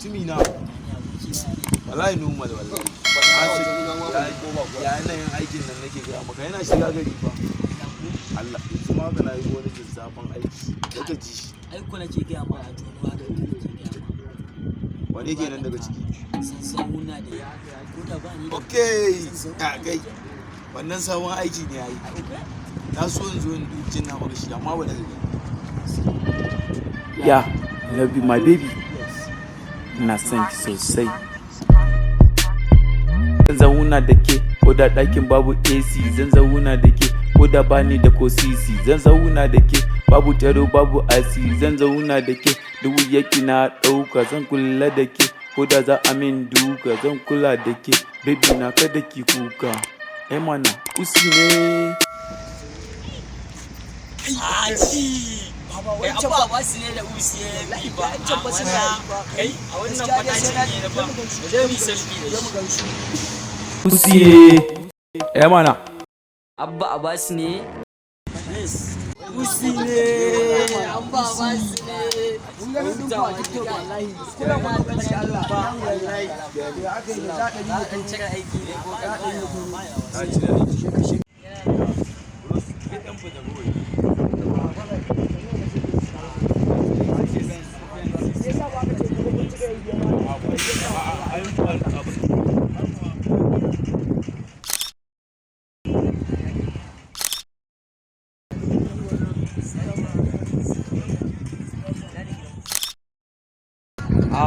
mutumi na wallahi normal wallahi ya yanayin aikin nan nake gaya maka yana shiga gari fa Allah yanzu ma kana yi wani zazzafan aiki daga ji shi aiko nake gaya ma a tonuwa da nake gaya ma wane ke nan daga ciki sansamuna da ya ko da ba ni okay kai wannan sabon aiki ne yayi na so in zo in jin na maka shi amma ba da gani Yeah, I love you, my baby. Ina son ki sosai. Zan zauna da ke ko da ɗakin babu AC. Zan zauna da ke ko da bani da ko sisi. Zan zauna da ke babu taro babu asi. Zan zauna da ke duk yake na ɗauka. Zan kula da ke ko da za a min duka. Zan kula da ke baby na kada ki kuka. Mana Usey ne. Baba wancan ba ba su ne da Usey ya yi ba wancan ba su ne kai a wannan fadaci ne na ba mu je mu selfie da shi Usey mana abba abasu ne Usey ne abba abasu ne mun ga duk ba TikTok wallahi kula mu da shi Allah wallahi da aka yi da an cire aiki ne ko ka a cire aiki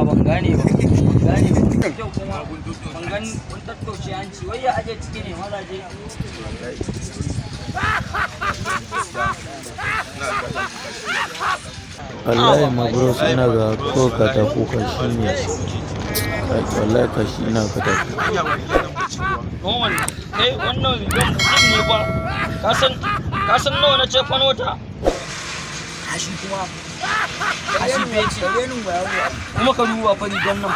ban gane ba kyau kuma ban gani kun tattauce hanci wai ya aje ciki ne mazaje wallahi mabro suna ga ko katako kashi ne wallahi kashi ina katako kai wannan rigar mutum ne ba ka san nawa na ce kwanota kashi kuma kashi fece kuma ka duba fa rigar nan